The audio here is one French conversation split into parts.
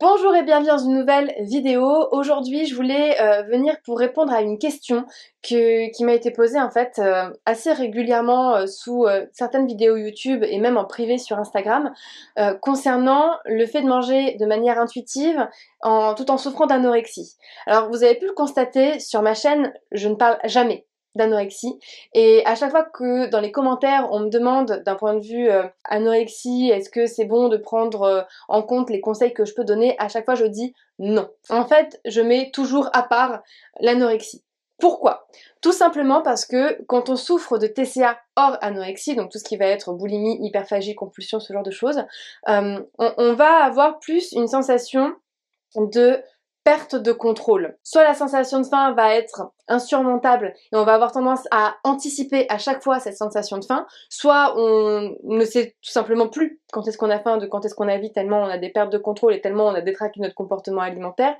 Bonjour et bienvenue dans une nouvelle vidéo. Aujourd'hui, je voulais venir pour répondre à une question qui m'a été posée en fait assez régulièrement sous certaines vidéos YouTube et même en privé sur Instagram concernant le fait de manger de manière intuitive tout en souffrant d'anorexie. Alors vous avez pu le constater sur ma chaîne, je ne parle jamais d'anorexie et à chaque fois que dans les commentaires on me demande d'un point de vue anorexie, est-ce que c'est bon de prendre en compte les conseils que je peux donner, à chaque fois je dis non. En fait, je mets toujours à part l'anorexie. Pourquoi? Tout simplement parce que quand on souffre de TCA hors anorexie, donc tout ce qui va être boulimie, hyperphagie, compulsion, ce genre de choses, on va avoir plus une sensation de perte de contrôle. Soit la sensation de faim va être insurmontable et on va avoir tendance à anticiper à chaque fois cette sensation de faim, soit on ne sait tout simplement plus quand est-ce qu'on a faim, de quand est-ce qu'on a envie, tellement on a des pertes de contrôle et tellement on a détraqué notre comportement alimentaire,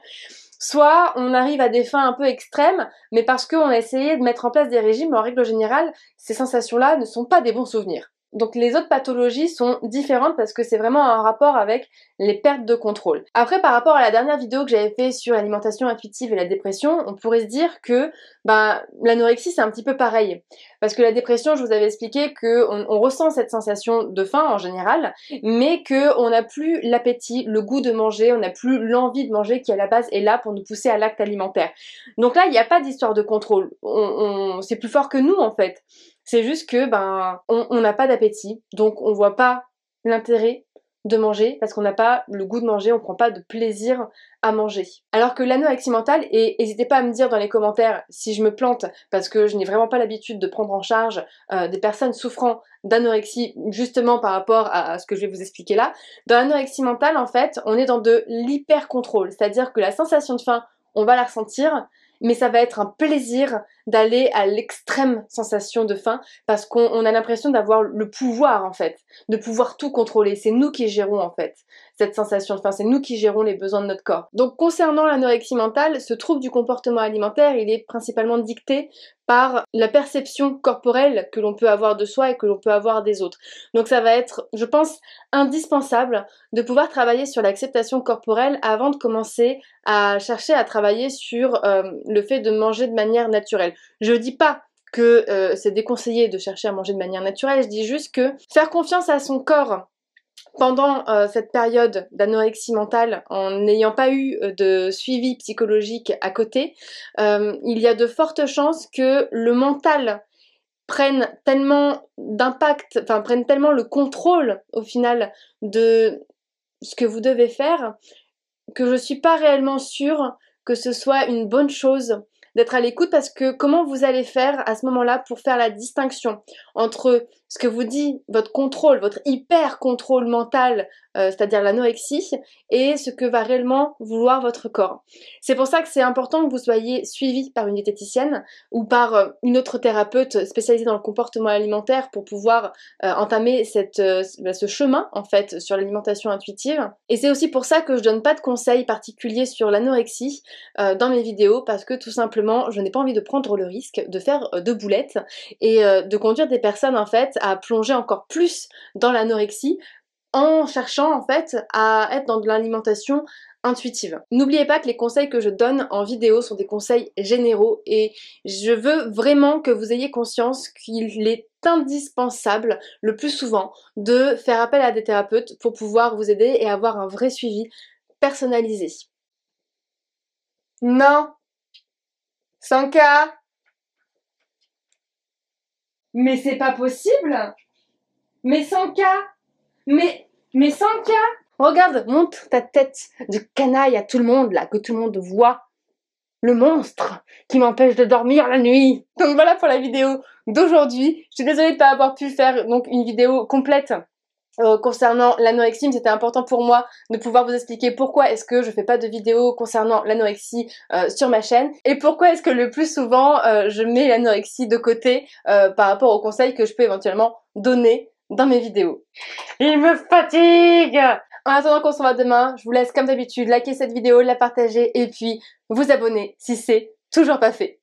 soit on arrive à des fins un peu extrêmes, mais parce qu'on a essayé de mettre en place des régimes, mais en règle générale, ces sensations-là ne sont pas des bons souvenirs. Donc les autres pathologies sont différentes parce que c'est vraiment un rapport avec les pertes de contrôle. Après, par rapport à la dernière vidéo que j'avais fait sur l'alimentation intuitive et la dépression, on pourrait se dire que l'anorexie c'est un petit peu pareil. Parce que la dépression, je vous avais expliqué qu'on ressent cette sensation de faim en général, mais qu'on n'a plus l'appétit, le goût de manger, on n'a plus l'envie de manger qui à la base est là pour nous pousser à l'acte alimentaire. Donc là, il n'y a pas d'histoire de contrôle. C'est plus fort que nous en fait. C'est juste que on n'a pas d'appétit, donc on voit pas l'intérêt de manger parce qu'on n'a pas le goût de manger, on prend pas de plaisir à manger. Alors que l'anorexie mentale, et n'hésitez pas à me dire dans les commentaires si je me plante parce que je n'ai vraiment pas l'habitude de prendre en charge des personnes souffrant d'anorexie justement par rapport à ce que je vais vous expliquer là. Dans l'anorexie mentale en fait, on est dans de l'hyper-contrôle, c'est-à-dire que la sensation de faim, on va la ressentir, mais ça va être un plaisir d'aller à l'extrême sensation de faim parce qu'on a l'impression d'avoir le pouvoir en fait, de pouvoir tout contrôler. C'est nous qui gérons en fait cette sensation de faim, c'est nous qui gérons les besoins de notre corps. Donc concernant l'anorexie mentale, ce trouble du comportement alimentaire, il est principalement dicté par la perception corporelle que l'on peut avoir de soi et que l'on peut avoir des autres. Donc ça va être, je pense, indispensable de pouvoir travailler sur l'acceptation corporelle avant de commencer à chercher à travailler sur le fait de manger de manière naturelle. Je dis pas que c'est déconseillé de chercher à manger de manière naturelle, je dis juste que faire confiance à son corps pendant cette période d'anorexie mentale, en n'ayant pas eu de suivi psychologique à côté, il y a de fortes chances que le mental prenne tellement d'impact, enfin prenne tellement le contrôle au final de ce que vous devez faire, que je suis pas réellement sûre que ce soit une bonne chose d'être à l'écoute, parce que comment vous allez faire à ce moment-là pour faire la distinction entre ce que vous dit votre contrôle, votre hyper contrôle mental, c'est-à-dire l'anorexie, et ce que va réellement vouloir votre corps. C'est pour ça que c'est important que vous soyez suivi par une diététicienne ou par une autre thérapeute spécialisée dans le comportement alimentaire pour pouvoir entamer ce chemin en fait sur l'alimentation intuitive. Et c'est aussi pour ça que je donne pas de conseils particuliers sur l'anorexie dans mes vidéos, parce que tout simplement je n'ai pas envie de prendre le risque de faire de boulettes et de conduire des personnes en fait à plonger encore plus dans l'anorexie en cherchant en fait à être dans de l'alimentation intuitive. N'oubliez pas que les conseils que je donne en vidéo sont des conseils généraux et je veux vraiment que vous ayez conscience qu'il est indispensable le plus souvent de faire appel à des thérapeutes pour pouvoir vous aider et avoir un vrai suivi personnalisé. Non, Sanka, mais c'est pas possible. Mais Sanka, mais Sanka, regarde, montre ta tête de canaille à tout le monde là, que tout le monde voit. Le monstre qui m'empêche de dormir la nuit. Donc voilà pour la vidéo d'aujourd'hui. Je suis désolée de ne pas avoir pu faire donc une vidéo complète concernant l'anorexie, mais c'était important pour moi de pouvoir vous expliquer pourquoi est-ce que je fais pas de vidéo concernant l'anorexie sur ma chaîne et pourquoi est-ce que le plus souvent je mets l'anorexie de côté par rapport aux conseils que je peux éventuellement donner dans mes vidéos. Il me fatigue! En attendant qu'on se voit demain, je vous laisse comme d'habitude liker cette vidéo, la partager et puis vous abonner si c'est toujours pas fait.